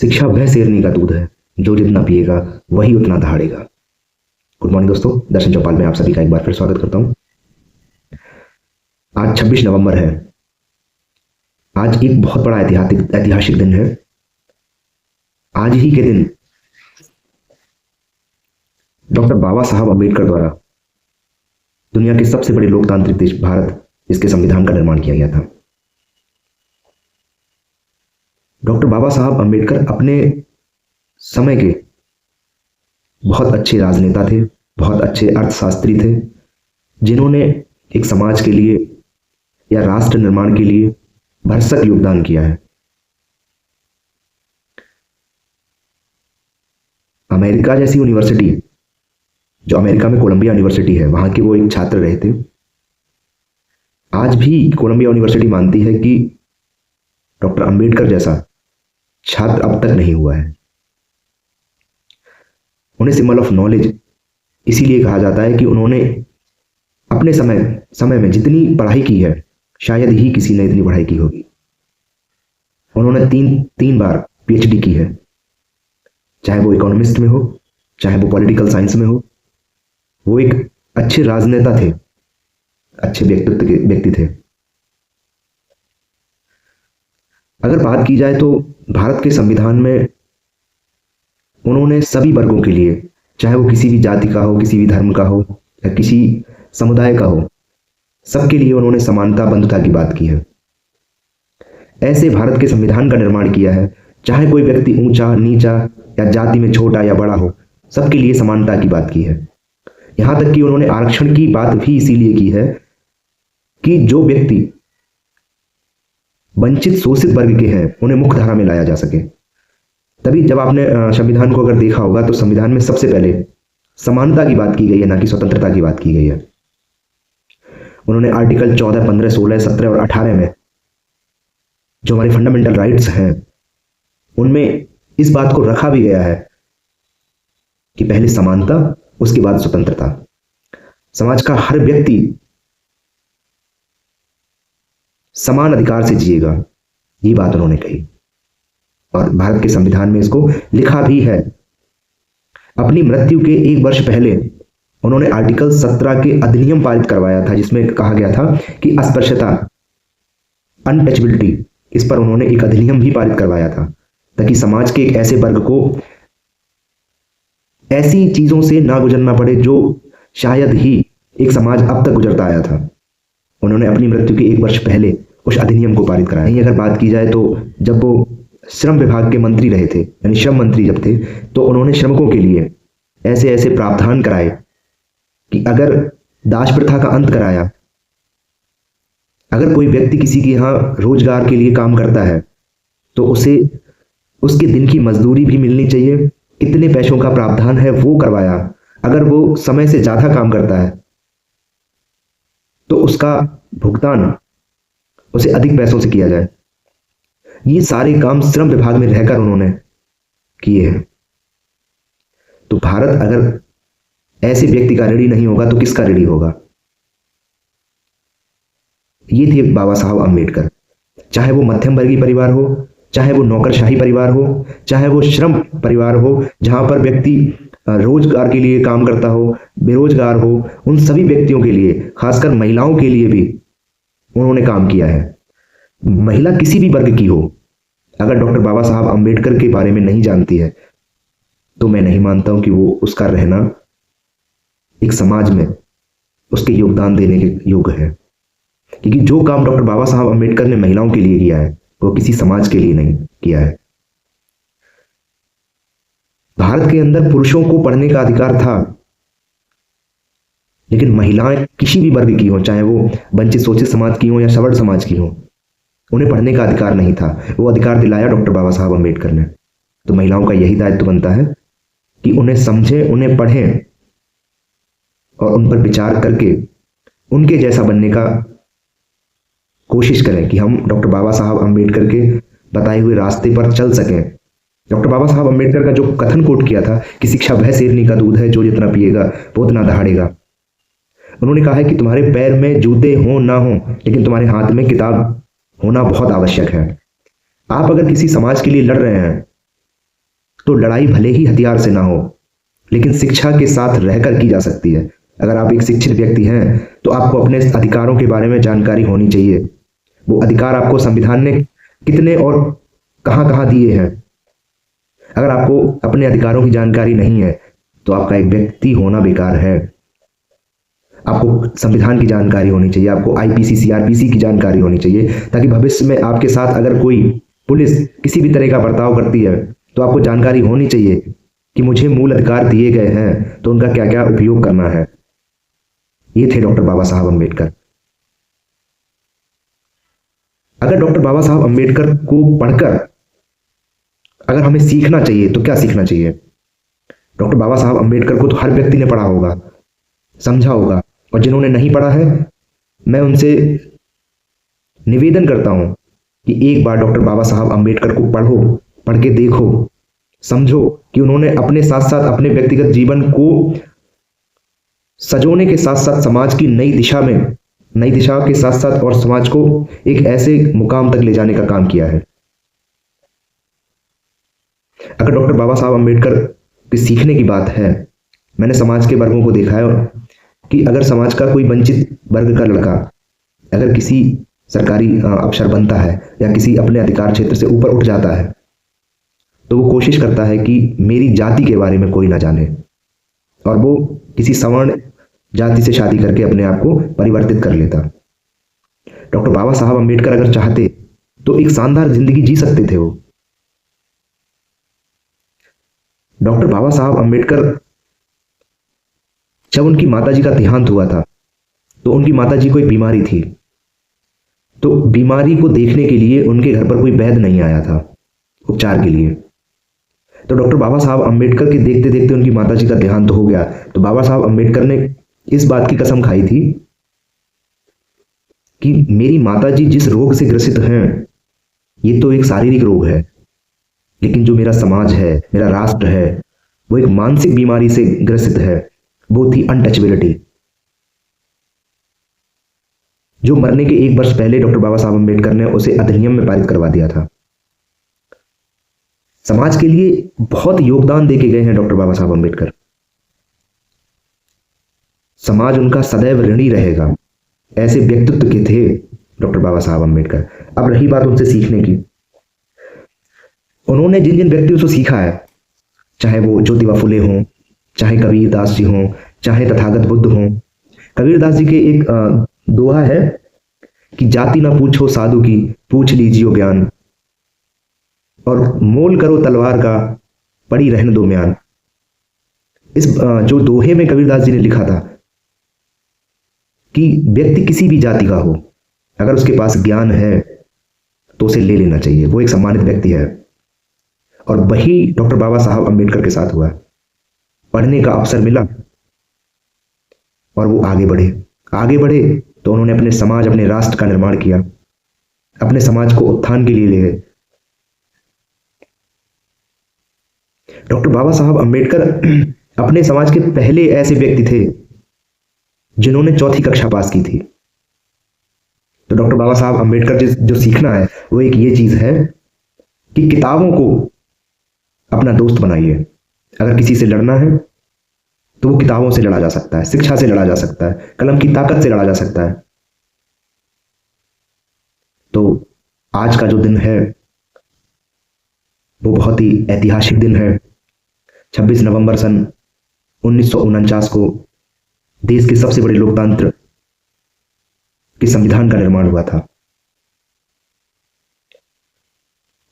शिक्षा वह शेरनी का दूध है जो जितना पिएगा वही उतना दहाड़ेगा। गुड मॉर्निंग दोस्तों, दर्शन चौपाल में आप सभी का एक बार फिर स्वागत करता हूं। आज 26 नवंबर है। आज एक बहुत बड़ा ऐतिहासिक दिन है। आज ही के दिन डॉक्टर बाबा साहब अम्बेडकर द्वारा दुनिया के सबसे बड़े लोकतांत्रिक देश भारत, इसके संविधान का निर्माण किया गया था। डॉक्टर बाबा साहब अम्बेडकर अपने समय के बहुत अच्छे राजनेता थे, बहुत अच्छे अर्थशास्त्री थे, जिन्होंने एक समाज के लिए या राष्ट्र निर्माण के लिए भरसक योगदान किया है। अमेरिका जैसी यूनिवर्सिटी, जो अमेरिका में कोलंबिया यूनिवर्सिटी है, वहां के वो एक छात्र रहे थे। आज भी कोलंबिया यूनिवर्सिटी मानती है कि डॉक्टर अंबेडकर जैसा छात्र अब तक नहीं हुआ है। उन्हें सिंबल ऑफ नॉलेज इसीलिए कहा जाता है कि उन्होंने अपने समय में जितनी पढ़ाई की है शायद ही किसी ने इतनी पढ़ाई की होगी। उन्होंने तीन बार पीएचडी की है, चाहे वो इकोनॉमिस्ट में हो, चाहे वो पॉलिटिकल साइंस में हो। वो एक अच्छे राजनेता थे, अच्छे व्यक्तित्व के व्यक्ति थे। अगर बात की जाए तो भारत के संविधान में उन्होंने सभी वर्गों के लिए, चाहे वो किसी भी जाति का हो, किसी भी धर्म का हो या किसी समुदाय का हो, सबके लिए उन्होंने समानता बंधुता की बात की है। ऐसे भारत के संविधान का निर्माण किया है, चाहे कोई व्यक्ति ऊंचा नीचा या जाति में छोटा या बड़ा हो, सबके लिए समानता की बात की है। यहां तक कि उन्होंने आरक्षण की बात भी इसीलिए की है कि जो व्यक्ति वंचित शोषित वर्ग के हैं उन्हें मुख्य धारा में लाया जा सके। तभी जब आपने संविधान को अगर देखा होगा तो संविधान में सबसे पहले समानता की बात की गई है, ना कि स्वतंत्रता की बात की गई है। उन्होंने आर्टिकल 14, 15, 16, 17 और 18 में जो हमारे फंडामेंटल राइट्स हैं उनमें इस बात को रखा भी गया है कि पहले समानता, उसके बाद स्वतंत्रता। समाज का हर व्यक्ति समान अधिकार से जिएगा, ये बात उन्होंने कही और भारत के संविधान में इसको लिखा भी है। अपनी मृत्यु के 1 वर्ष पहले उन्होंने आर्टिकल 17 के अधिनियम पारित करवाया था, जिसमें कहा गया था कि अस्पृश्यता, अनटचेबिलिटी, इस पर उन्होंने एक अधिनियम भी पारित करवाया था ताकि समाज के एक ऐसे वर्ग को ऐसी चीजों से ना गुजरना पड़े जो शायद ही एक समाज अब तक गुजरता आया था। उन्होंने अपनी मृत्यु के 1 वर्ष पहले उस अधिनियम को पारित कराया। अगर बात की जाए तो जब वो श्रम विभाग के मंत्री रहे थे, यानी श्रम मंत्री जब थे, तो उन्होंने श्रमिकों के लिए ऐसे ऐसे प्रावधान कराए कि अगर दास प्रथा का अंत कराया, अगर कोई व्यक्ति किसी के यहाँ रोजगार के लिए काम करता है तो उसे उसके दिन की मजदूरी भी मिलनी चाहिए, कितने पैसों का प्रावधान है वो करवाया। अगर वो समय से ज्यादा काम करता है तो उसका भुगतान उसे अधिक पैसों से किया जाए। ये सारे काम श्रम विभाग में रहकर उन्होंने किए हैं। तो भारत अगर ऐसे व्यक्ति का ऋणी नहीं होगा तो किसका ऋणी होगा? ये थे बाबा साहब अम्बेडकर। चाहे वो मध्यम वर्गीय परिवार हो, चाहे वो नौकरशाही परिवार हो, चाहे वो श्रम परिवार हो जहां पर व्यक्ति रोजगार के लिए काम करता हो, बेरोजगार हो, उन सभी व्यक्तियों के लिए, खासकर महिलाओं के लिए भी उन्होंने काम किया है। महिला किसी भी वर्ग की हो, अगर डॉक्टर बाबा साहब अम्बेडकर के बारे में नहीं जानती है तो मैं नहीं मानता हूं कि वो उसका रहना एक समाज में उसके योगदान देने के योग्य है। क्योंकि जो काम डॉक्टर बाबा साहब अम्बेडकर ने महिलाओं के लिए किया है वो किसी समाज के लिए नहीं किया है। भारत के अंदर पुरुषों को पढ़ने का अधिकार था, लेकिन महिलाएं किसी भी वर्ग की हो, चाहे वो वंचित शोषित समाज की हो या सवर्ण समाज की हो, उन्हें पढ़ने का अधिकार नहीं था। वो अधिकार दिलाया डॉक्टर बाबा साहब अम्बेडकर ने। तो महिलाओं का यही दायित्व बनता है कि उन्हें समझें, उन्हें पढ़ें और उन पर विचार करके उनके जैसा बनने का कोशिश करें कि हम डॉक्टर बाबा साहब अम्बेडकर के बताए हुए रास्ते पर चल सकें। डॉक्टर बाबा साहब अम्बेडकर का जो कथन कोट किया था कि शिक्षा वह शेरनी का दूध है जो जितना पिएगा वो उतना दहाड़ेगा, उन्होंने कहा है कि तुम्हारे पैर में जूते हो ना हो, लेकिन तुम्हारे हाथ में किताब होना बहुत आवश्यक है। आप अगर किसी समाज के लिए लड़ रहे हैं तो लड़ाई भले ही हथियार से ना हो, लेकिन शिक्षा के साथ रहकर की जा सकती है। अगर आप एक शिक्षित व्यक्ति हैं तो आपको अपने अधिकारों के बारे में जानकारी होनी चाहिए। वो अधिकार आपको संविधान ने कितने और कहाँ कहाँ दिए हैं। अगर आपको अपने अधिकारों की जानकारी नहीं है तो आपका एक व्यक्ति होना बेकार है। आपको संविधान की जानकारी होनी चाहिए, आपको आईपीसी सीआरपीसी की जानकारी होनी चाहिए, ताकि भविष्य में आपके साथ अगर कोई पुलिस किसी भी तरह का बर्ताव करती है तो आपको जानकारी होनी चाहिए कि मुझे मूल अधिकार दिए गए हैं तो उनका क्या क्या उपयोग करना है। ये थे डॉक्टर बाबा साहब अम्बेडकर। अगर डॉक्टर बाबा साहब अम्बेडकर को पढ़कर अगर हमें सीखना चाहिए तो क्या सीखना चाहिए? डॉक्टर बाबा साहब अम्बेडकर को तो हर व्यक्ति ने पढ़ा होगा, समझा होगा, और जिन्होंने नहीं पढ़ा है मैं उनसे निवेदन करता हूं कि एक बार डॉक्टर बाबा साहब अम्बेडकर को पढ़ो, पढ़ के देखो, समझो कि उन्होंने अपने साथ साथ अपने व्यक्तिगत जीवन को सजोने के साथ साथ समाज की नई दिशा के साथ साथ और समाज को एक ऐसे मुकाम तक ले जाने का काम किया है। अगर डॉक्टर बाबा साहब अम्बेडकर की सीखने की बात है, मैंने समाज के वर्गों को देखा है कि अगर समाज का कोई वंचित वर्ग का लड़का अगर किसी सरकारी अफसर बनता है या किसी अपने अधिकार क्षेत्र से ऊपर उठ जाता है तो वो कोशिश करता है कि मेरी जाति के बारे में कोई ना जाने, और वो किसी सवर्ण जाति से शादी करके अपने आप को परिवर्तित कर लेता। डॉक्टर बाबा साहब अम्बेडकर अगर चाहते तो एक शानदार जिंदगी जी सकते थे। वो डॉक्टर बाबा साहब अम्बेडकर जब उनकी माताजी का देहांत हुआ था तो उनकी माताजी को एक बीमारी थी, तो बीमारी को देखने के लिए उनके घर पर कोई वैद्य नहीं आया था उपचार के लिए। तो डॉक्टर बाबा साहब अम्बेडकर के देखते देखते उनकी माताजी का देहांत हो गया। तो बाबा साहब अम्बेडकर ने इस बात की कसम खाई थी कि मेरी माताजी जिस रोग से ग्रसित हैं ये तो एक शारीरिक रोग है, लेकिन जो मेरा समाज है, मेरा राष्ट्र है, वो एक मानसिक बीमारी से ग्रसित है। वो थी अनटचेबिलिटी, जो मरने के एक वर्ष पहले डॉक्टर बाबा साहब अम्बेडकर ने उसे अधिनियम में पारित करवा दिया था। समाज के लिए बहुत योगदान देके गए हैं डॉक्टर बाबा साहब अम्बेडकर। समाज उनका सदैव ऋणी रहेगा। ऐसे व्यक्तित्व के थे डॉक्टर बाबा साहब अम्बेडकर। अब रही बात उनसे सीखने की, उन्होंने जिन जिन व्यक्तियों से सीखा है, चाहे वो ज्योतिबा फुले हों, चाहे कबीर दास जी हों, चाहे तथागत बुद्ध हों। कबीर दास जी के एक दोहा है कि जाति ना पूछो साधु की, पूछ लीजियो ज्ञान, और मोल करो तलवार का, पड़ी रहने दो म्यान। इस जो दोहे में कबीरदास जी ने लिखा था कि व्यक्ति किसी भी जाति का हो, अगर उसके पास ज्ञान है तो उसे ले लेना चाहिए, वो एक सम्मानित व्यक्ति है। और वही डॉक्टर बाबा साहब अम्बेडकर के साथ हुआ। पढ़ने का अवसर मिला और वो आगे बढ़े तो उन्होंने अपने समाज, अपने राष्ट्र का निर्माण किया, अपने समाज को उत्थान के लिए ले गए। डॉक्टर बाबा साहब अम्बेडकर अपने समाज के पहले ऐसे व्यक्ति थे जिन्होंने चौथी कक्षा पास की थी। तो डॉक्टर बाबा साहब अम्बेडकर जो सीखना है वो एक ये चीज है कि किताबों को अपना दोस्त बनाइए। अगर किसी से लड़ना है तो वो किताबों से लड़ा जा सकता है, शिक्षा से लड़ा जा सकता है, कलम की ताकत से लड़ा जा सकता है। तो आज का जो दिन है वो बहुत ही ऐतिहासिक दिन है। 26 नवंबर सन 1949 को देश के सबसे बड़े लोकतंत्र के संविधान का निर्माण हुआ था।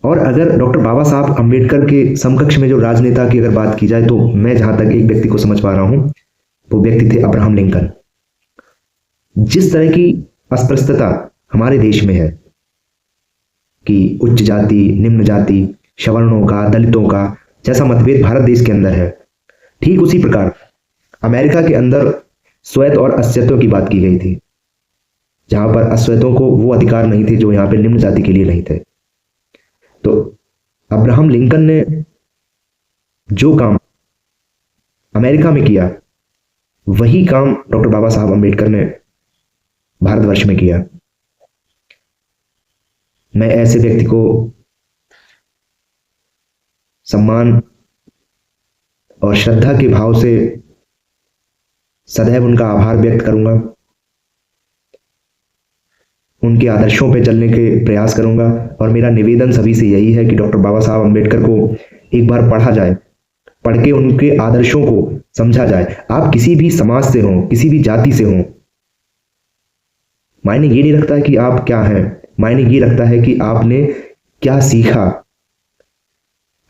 और अगर डॉक्टर बाबा साहब अम्बेडकर के समकक्ष में जो राजनेता की अगर बात की जाए तो मैं जहां तक एक व्यक्ति को समझ पा रहा हूं वो व्यक्ति थे अब्राहम लिंकन। जिस तरह की अस्पृश्यता हमारे देश में है कि उच्च जाति, निम्न जाति, सवर्णों का, दलितों का जैसा मतभेद भारत देश के अंदर है, ठीक उसी प्रकार अमेरिका के अंदर श्वेत और अश्वेतों की बात की गई थी, जहां पर अश्वेतों को वो अधिकार नहीं थे जो यहाँ पे निम्न जाति के लिए नहीं थे। तो अब्राहम लिंकन ने जो काम अमेरिका में किया वही काम डॉक्टर बाबा साहब अम्बेडकर ने भारतवर्ष में किया। मैं ऐसे व्यक्ति को सम्मान और श्रद्धा के भाव से सदैव उनका आभार व्यक्त करूंगा, उनके आदर्शों पर चलने के प्रयास करूंगा। और मेरा निवेदन सभी से यही है कि डॉक्टर बाबा साहब अम्बेडकर को एक बार पढ़ा जाए, पढ़ के उनके आदर्शों को समझा जाए। आप किसी भी समाज से हों, किसी भी जाति से हों, मायने ये नहीं रखता है कि आप क्या हैं, मायने ये रखता है कि आपने क्या सीखा,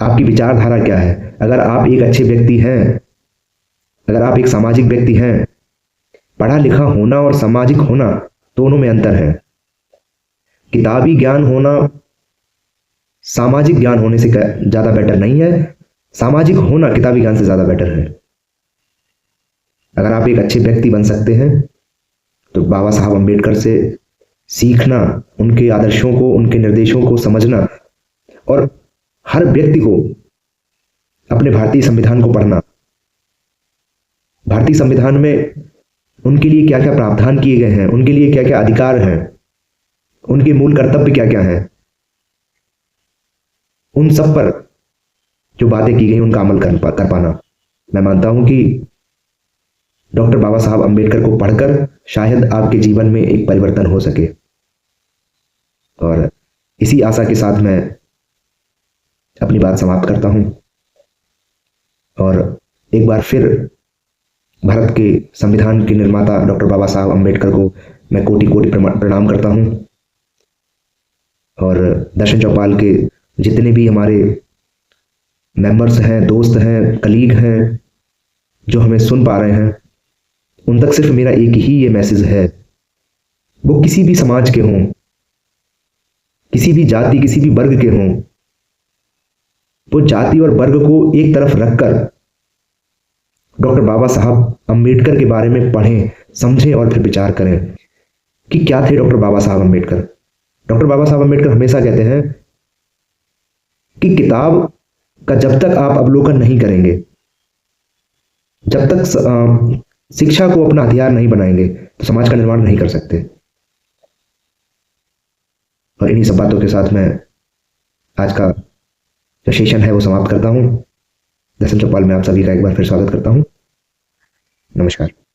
आपकी विचारधारा क्या है। अगर आप एक अच्छे व्यक्ति हैं, अगर आप एक सामाजिक व्यक्ति हैं, पढ़ा लिखा होना और सामाजिक होना दोनों में अंतर है। किताबी ज्ञान होना सामाजिक ज्ञान होने से ज्यादा बेटर नहीं है, सामाजिक होना किताबी ज्ञान से ज्यादा बेटर है। अगर आप एक अच्छे व्यक्ति बन सकते हैं तो बाबा साहब अम्बेडकर से सीखना, उनके आदर्शों को, उनके निर्देशों को समझना, और हर व्यक्ति को अपने भारतीय संविधान को पढ़ना, भारतीय संविधान में उनके लिए क्या क्या प्रावधान किए गए हैं, उनके लिए क्या क्या अधिकार हैं, उनके मूल कर्तव्य क्या क्या हैं, उन सब पर जो बातें की गई उनका अमल कर पाना। मैं मानता हूं कि डॉक्टर बाबा साहब अम्बेडकर को पढ़कर शायद आपके जीवन में एक परिवर्तन हो सके। और इसी आशा के साथ मैं अपनी बात समाप्त करता हूं और एक बार फिर भारत के संविधान के निर्माता डॉक्टर बाबा साहब अम्बेडकर को मैं कोटि कोटि प्रणाम करता हूं। और दर्शन चौपाल के जितने भी हमारे मेंबर्स हैं, दोस्त हैं, कलीग हैं जो हमें सुन पा रहे हैं, उन तक सिर्फ मेरा एक ही ये मैसेज है, वो किसी भी समाज के हों, किसी भी जाति, किसी भी वर्ग के हों, वो जाति और वर्ग को एक तरफ रखकर डॉक्टर बाबा साहब अम्बेडकर के बारे में पढ़ें, समझें और फिर विचार करें कि क्या थे डॉक्टर बाबा साहब अम्बेडकर। डॉक्टर बाबा साहब अम्बेडकर हमेशा कहते हैं कि किताब का जब तक आप अवलोकन नहीं करेंगे, जब तक शिक्षा को अपना हथियार नहीं बनाएंगे, तो समाज का निर्माण नहीं कर सकते। और इन्हीं सब बातों के साथ मैं आज का जो सेशन है वो समाप्त करता हूं। दर्शन चौपाल में आप सभी का एक बार फिर स्वागत करता हूं। नमस्कार।